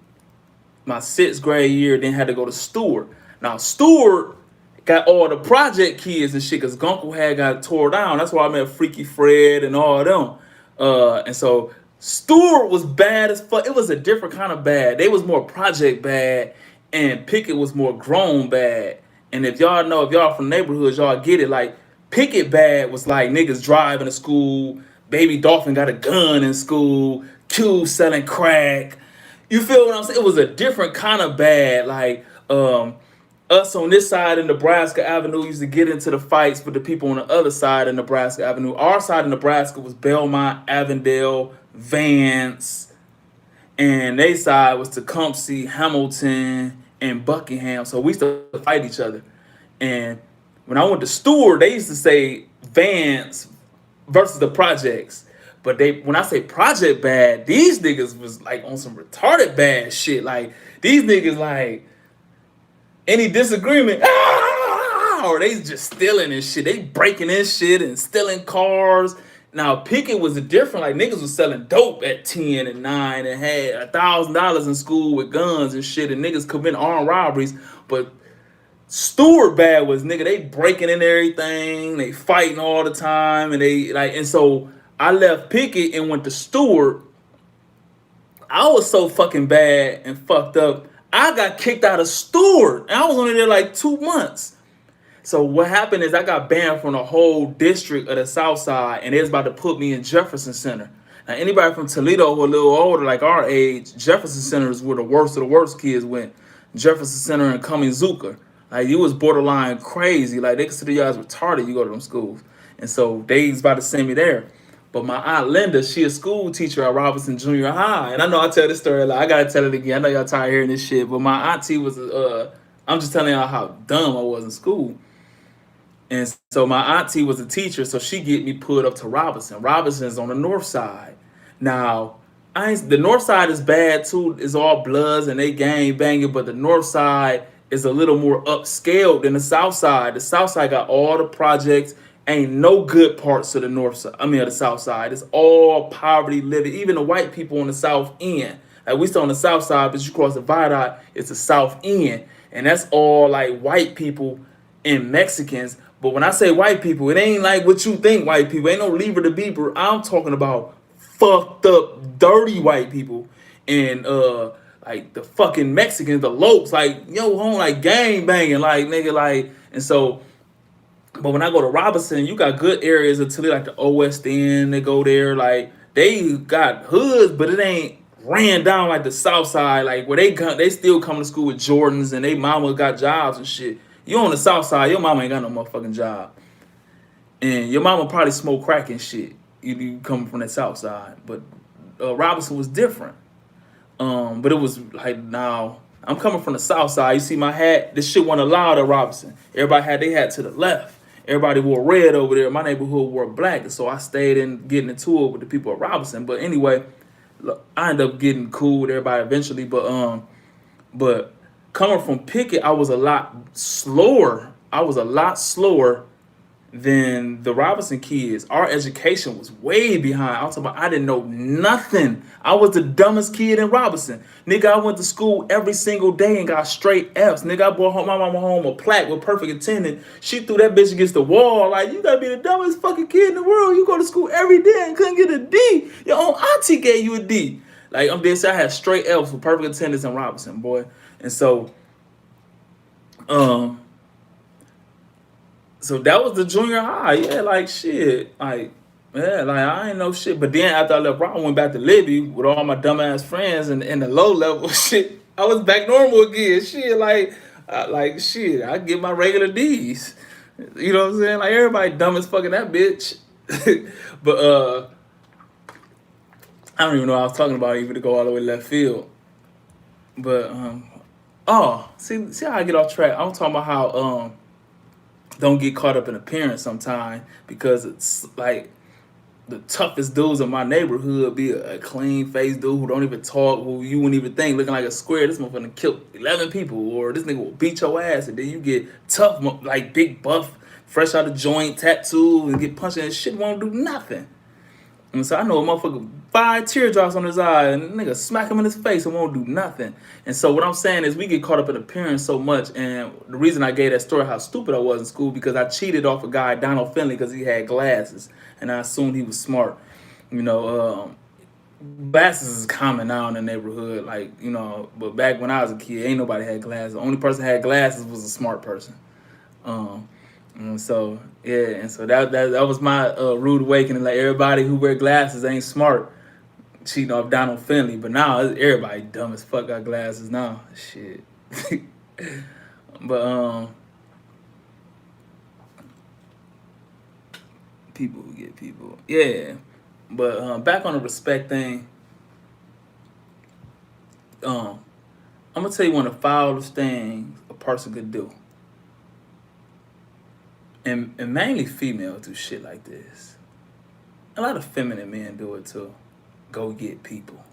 my 6th grade year, then had to go to Stewart. Now, Stewart got all the project kids and shit, because Gunkel had got tore down. That's why I met Freaky Fred and all of them. And so Stewart was bad as fuck. It was a different kind of bad. They was more project bad, and Pickett was more grown bad. And if y'all from neighborhoods, y'all get it. Like, Pickett bad was like niggas driving to school, Baby Dolphin got a gun in school, Q selling crack. You feel what I'm saying? It was a different kind of bad. Like, us on this side of Nebraska Avenue used to get into the fights with the people on the other side of Nebraska Avenue. Our side of Nebraska was Belmont, Avondale, Vance, and their side was Tecumseh, Hamilton, and Buckingham. So we used to fight each other. And when I went to Stewart, they used to say Vance versus the projects. But when I say project bad, these niggas was like on some retarded bad shit. Like, these niggas, like, any disagreement, or they just stealing and shit. They breaking in shit and stealing cars. Now, Pickett was different. Like, niggas was selling dope at 10 and 9 and had $1,000 in school with guns and shit, and niggas committing armed robberies. But Stewart bad was, nigga, they breaking in everything, they fighting all the time, and so I left Pickett and went to Stewart. I was so fucking bad and fucked up, I got kicked out of Stewart, and I was only there like 2 months. So what happened is I got banned from the whole district of the South Side, and they was about to put me in Jefferson Center. Now, anybody from Toledo who a little older, like our age, Jefferson Center is where the worst of the worst kids went. Jefferson Center and Cumming-Zucker. Like, you was borderline crazy. Like, they consider you guys retarded, you go to them schools. And so they was about to send me there. But my aunt Linda, she a school teacher at Robinson Junior High. And I know I tell this story a lot. I gotta tell it again. I know y'all tired of hearing this shit. But my auntie was, I'm just telling y'all how dumb I was in school. And so my auntie was a teacher, so she get me put up to Robinson. Robinson's on the north side. Now, the north side is bad too. It's all bloods and they gang banging, but the north side is a little more upscaled than the south side. The south side got all the projects. Ain't no good parts of the north side. I mean, of the south side. It's all poverty living. Even the white people on the south end. Like, we still on the south side, but you cross the viaduct, it's the south end. And that's all like white people and Mexicans. But when I say white people, it ain't like what you think white people. Ain't no Lever the Beeper. I'm talking about fucked up, dirty white people. And like the fucking Mexicans, the Lopes, like, yo, home, like gang banging, like, nigga, like. And so, but when I go to Robinson, you got good areas until like the West End, they go there. Like, they got hoods, but it ain't ran down like the South Side, like where they still come to school with Jordans and they mama got jobs and shit. You on the South Side, your mama ain't got no motherfucking job. And your mama probably smoke crack and shit. You coming from the South Side. But Robinson was different. But it was like, now, I'm coming from the South Side. You see my hat? This shit wasn't allowed at Robinson. Everybody had their hat to the left. everybody wore red over there. My neighborhood wore black, and so I stayed in getting into it with the people at Robinson. But anyway, look, I ended up getting cool with everybody eventually. But coming from Pickett, I was a lot slower. I was a lot slower than the Robinson kids. Our education was way behind. I'm talking about I didn't know nothing. I was the dumbest kid in Robinson. Nigga, I went to school every single day and got straight F's. Nigga, I brought home my mama home a plaque with perfect attendance. She threw that bitch against the wall. Like, you gotta be the dumbest fucking kid in the world. You go to school every day and couldn't get a D. Your own auntie gave you a D. Like, I'm dead serious. I had straight F's with perfect attendance in Robinson, boy. And so, so that was the junior high. Yeah, like shit. Like, yeah, like I ain't know shit. But then after I left Brown, I went back to Libby with all my dumbass friends and the low level shit. I was back normal again. Shit, like shit. I get my regular D's. You know what I'm saying? Like everybody dumb as fucking that bitch. But I don't even know what I was talking about even to go all the way left field. But oh, see how I get off track. I'm talking about how don't get caught up in appearance sometimes because it's like the toughest dudes in my neighborhood be a clean faced dude who don't even talk, who you wouldn't even think looking like a square. This motherfucker killed 11 people, or this nigga will beat your ass, and then you get tough, like big buff, fresh out of joint, tattoo, and get punched and shit won't do nothing. And so I know a motherfucker 5 teardrops on his eye and nigga smack him in his face and won't do nothing. And so what I'm saying is we get caught up in appearance so much. And the reason I gave that story how stupid I was in school because I cheated off a guy, Donald Finley, because he had glasses. And I assumed he was smart. You know, glasses is common now in the neighborhood. Like, you know, but back when I was a kid, ain't nobody had glasses. The only person that had glasses was a smart person. And so yeah, and so that was my rude awakening. Like everybody who wear glasses ain't smart, cheating off Donald Finley. But now everybody dumb as fuck got glasses now. Shit. But people who get people. Yeah. But back on the respect thing. I'm gonna tell you one of the foulest things a person could do. And mainly females do shit like this. A lot of feminine men do it too. Go get people.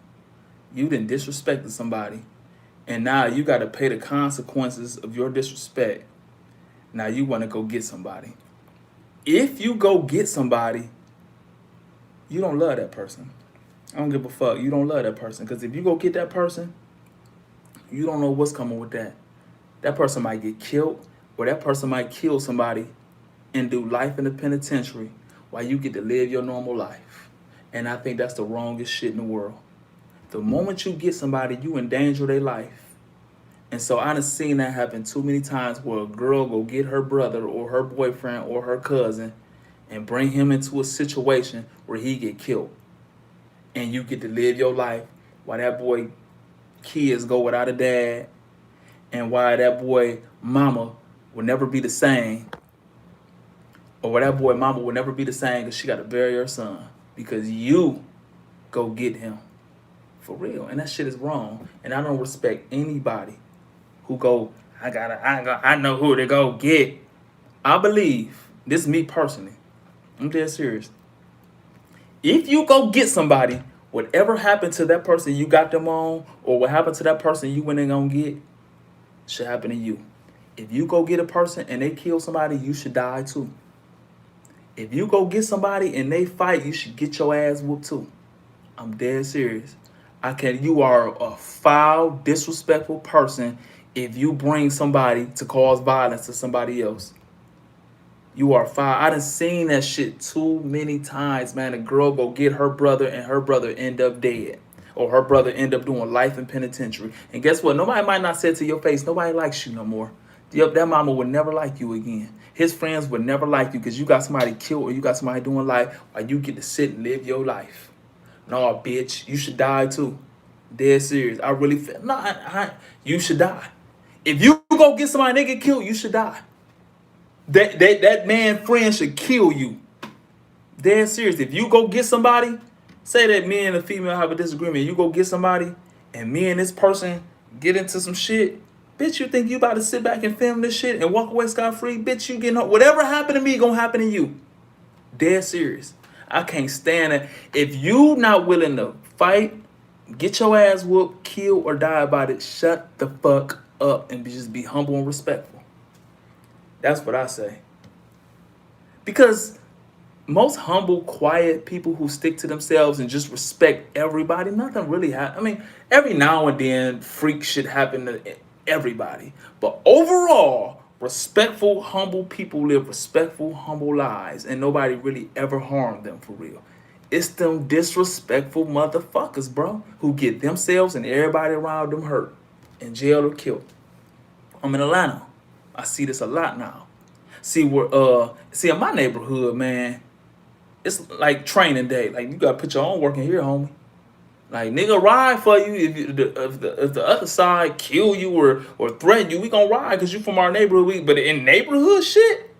You done disrespected somebody, and now you got to pay the consequences of your disrespect. Now you want to go get somebody. If you go get somebody, you don't love that person. I don't give a fuck. You don't love that person. Because if you go get that person, you don't know what's coming with that. That person might get killed, or that person might kill somebody and do life in the penitentiary while you get to live your normal life. And I think that's the wrongest shit in the world. The moment you get somebody, you endanger their life. And so I done seen that happen too many times where a girl go get her brother or her boyfriend or her cousin and bring him into a situation where he get killed. And you get to live your life while that boy kids go without a dad and why that boy mama will never be the same. Or where that boy mama will never be the same because she got to bury her son because you go get him. For real. And that shit is wrong. And I don't respect anybody who go, I know who to go get. I believe, this is me personally, I'm dead serious. If you go get somebody, whatever happened to that person you got them on, or what happened to that person you went and gonna get, should happen to you. If you go get a person and they kill somebody, you should die too. If you go get somebody and they fight, you should get your ass whooped too. I'm dead serious. You are a foul, disrespectful person if you bring somebody to cause violence to somebody else. You are foul. I done seen that shit too many times, man. A girl go get her brother and her brother end up dead. Or her brother end up doing life in penitentiary. And guess what? Nobody might not say it to your face, nobody likes you no more. Yep, that mama would never like you again. His friends would never like you because you got somebody killed or you got somebody doing life while you get to sit and live your life. No, bitch, you should die too. Dead serious. I really feel, you should die. If you go get somebody and they get killed, you should die. That man friend should kill you. Dead serious. If you go get somebody, say that me and a female have a disagreement, you go get somebody and me and this person get into some shit, bitch, Bitch, you think you about to sit back and film this shit and walk away scot-free? Bitch, you getting whatever happened to me gonna happen to you. Dead serious. I can't stand it. If you not willing to fight, get your ass whooped, kill, or die about it, shut the fuck up and just be humble and respectful. That's what I say. Because most humble, quiet people who stick to themselves and just respect everybody, nothing really happens. I mean, every now and then, freak shit happen to everybody. But overall, respectful, humble people live respectful, humble lives, and nobody really ever harmed them for real. It's them disrespectful motherfuckers, bro, who get themselves and everybody around them hurt, in jail or killed. I'm in Atlanta. I see this a lot now. See in my neighborhood, man, it's like training day. Like, you gotta put your own work in here, homie. Like, nigga, ride for you. If the other side kill you or threaten you, we gonna ride because you from our neighborhood. But in neighborhood shit,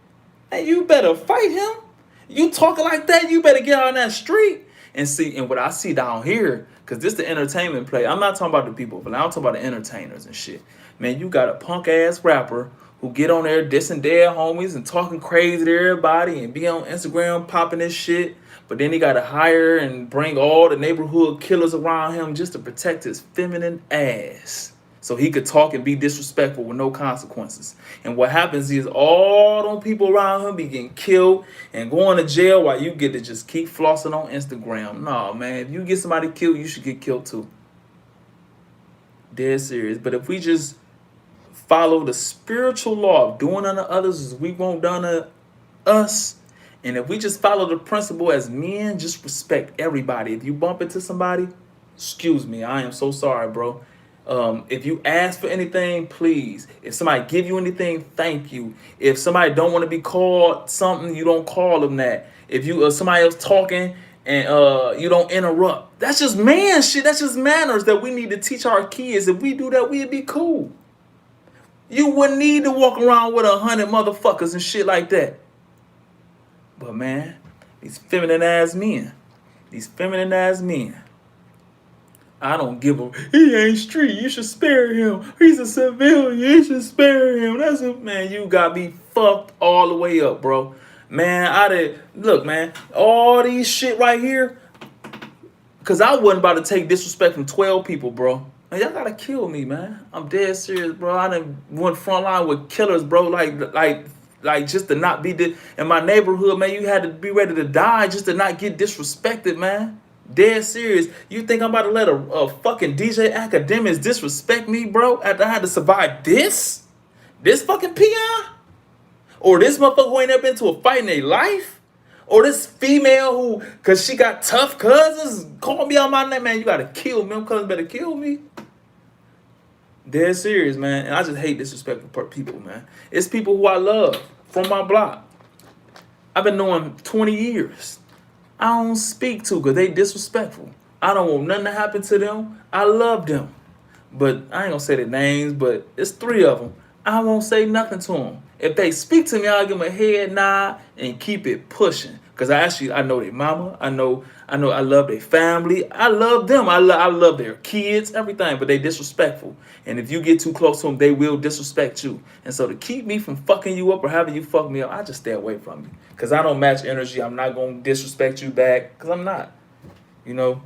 hey, you better fight him. You talking like that, you better get out on that street. And what I see down here, because this the entertainment play. I'm not talking about the people, but I'm talking about the entertainers and shit. Man, you got a punk ass rapper who get on there dissing dead homies and talking crazy to everybody and be on Instagram popping this shit. But then he got to hire and bring all the neighborhood killers around him just to protect his feminine ass. So he could talk and be disrespectful with no consequences. And what happens is all them people around him be getting killed and going to jail while you get to just keep flossing on Instagram. No, man, if you get somebody killed, you should get killed too. Dead serious. But if we just follow the spiritual law of doing unto others as we won't done to us, and if we just follow the principle as men, just respect everybody. If you bump into somebody, excuse me, I am so sorry, bro. If you ask for anything, please. If somebody give you anything, thank you. If somebody don't want to be called something, you don't call them that. If you somebody else talking and you don't interrupt, that's just man shit. That's just manners that we need to teach our kids. If we do that, we'd be cool. You wouldn't need to walk around with 100 motherfuckers and shit like that. But man, these feminine ass men, I don't give a, he ain't street, you should spare him. He's a civilian, you should spare him. Man, you got me fucked all the way up, bro. Man, look, man, all these shit right here, because I wasn't about to take disrespect from 12 people, bro. Man, y'all gotta kill me, man. I'm dead serious, bro. I done went front line with killers, bro, like just to not be in my neighborhood, man. You had to be ready to die just to not get disrespected, man. Dead serious. You think I'm about to let a fucking DJ Academics disrespect me, bro? After I had to survive this fucking peon, or this motherfucker who ain't never been to a fight in their life, or this female who, cause she got tough cousins, call me on my name, man. You gotta kill me. Them cousins better kill me. Dead serious, man. And I just hate disrespectful people, man. It's people who I love from my block. I've been knowing 20 years. I don't speak to because they disrespectful. I don't want nothing to happen to them. I love them. But I ain't going to say their names, but it's 3 of them. I won't say nothing to them. If they speak to me, I'll give them a head nod and keep it pushing. Because I know their mama. I love their family. I love them. I love their kids, everything. But they disrespectful. And if you get too close to them, they will disrespect you. And so to keep me from fucking you up or having you fuck me up, I just stay away from you. Because I don't match energy. I'm not going to disrespect you back. Because I'm not. You know?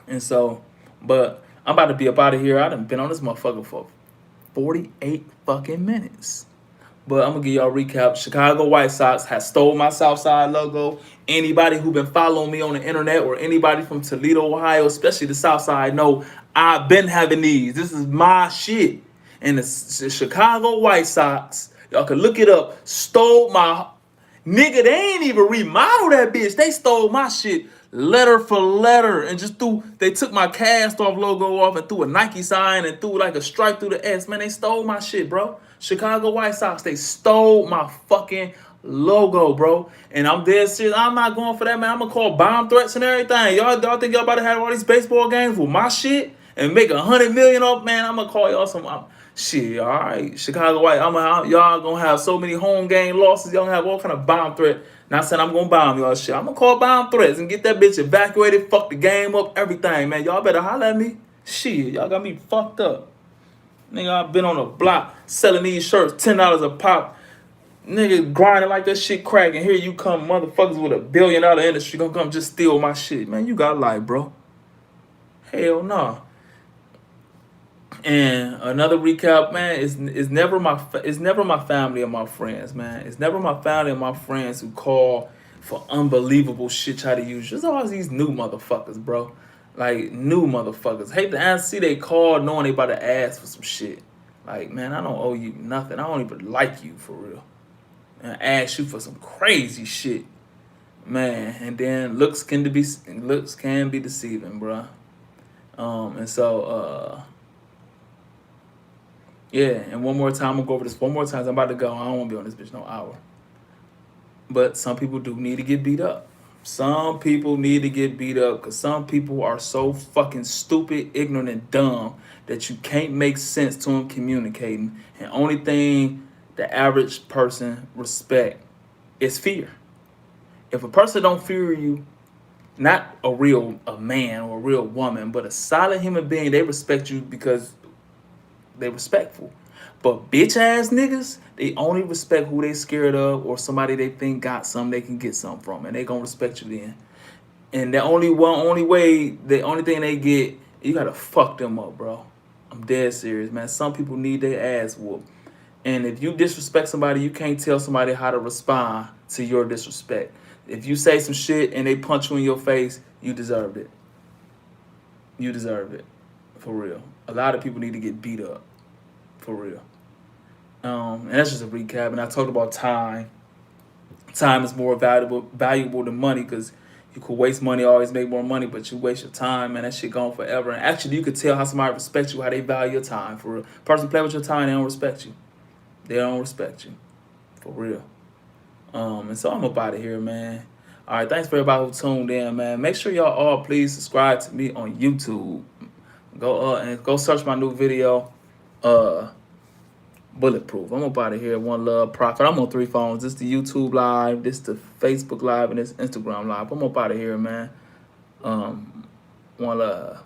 And so, but I'm about to be up out of here. I done been on this motherfucker for 48 fucking minutes. But I'm going to give y'all a recap. Chicago White Sox has stole my Southside logo. Anybody who been following me on the internet or anybody from Toledo, Ohio, especially the Southside, know I've been having these. This is my shit. And the Chicago White Sox, y'all can look it up, stole my... Nigga, they ain't even remodeled that bitch. They stole my shit letter for letter and they took my cast off logo off and threw a Nike sign and threw like a stripe through the S. Man, they stole my shit, bro. Chicago White Sox, they stole my fucking logo, bro. And I'm dead serious. I'm not going for that, man. I'm going to call bomb threats and everything. Y'all think y'all about to have all these baseball games with my shit and make $100 million off? Man, I'm going to call y'all some... shit, all right. Chicago White, y'all going to have so many home game losses. Y'all going to have all kind of bomb threat. Not saying I'm going to bomb y'all shit. I'm going to call bomb threats and get that bitch evacuated, fuck the game up, everything, man. Y'all better holler at me. Shit, y'all got me fucked up. Nigga, I've been on a block selling these shirts, $10 a pop. Nigga grinding like that shit cracking. Here you come, motherfuckers with $1 billion industry gonna come just steal my shit. Man, you got life, bro. Hell no. And another recap, man, is never my family or my friends, man. It's never my family or my friends who call for unbelievable shit try to use you. It's always these new motherfuckers, bro. Like new motherfuckers. Hate to see they call knowing they about to ask for some shit. Like, man, I don't owe you nothing. I don't even like you for real. And ask you for some crazy shit, man. And then looks can be deceiving, bro. And so yeah, and one more time, I'm gonna go over this one more time. I'm about to go. I don't wanna be on this bitch no hour. But some people do need to get beat up. Some people need to get beat up because some people are so fucking stupid, ignorant, and dumb that you can't make sense to them communicating. And only thing the average person respect is fear. If a person don't fear you, not a man or a real woman, but a solid human being, they respect you because they respectful. But bitch ass niggas, they only respect who they scared of or somebody they think got something they can get something from, and they gonna respect you then. And the only thing they get, you gotta fuck them up, bro. I'm dead serious, man. Some people need their ass whooped. And if you disrespect somebody, you can't tell somebody how to respond to your disrespect. If you say some shit and they punch you in your face, you deserved it. You deserved it. For real. A lot of people need to get beat up. For real. And that's just a recap. And I talked about time. Time is more valuable than money because you could waste money, always make more money, but you waste your time, man. That shit gone forever. And actually, you could tell how somebody respects you, how they value your time. For real. Person play with your time, they don't respect you. They don't respect you. For real. And so I'm up out of here, man. All right, thanks for everybody who tuned in, man. Make sure y'all all please subscribe to me on YouTube. Go search my new video, Bulletproof. I'm up out of here. One Love Prophet. I'm on 3 phones. This the YouTube live, this the Facebook live, and this Instagram live. I'm up out of here, man. One love.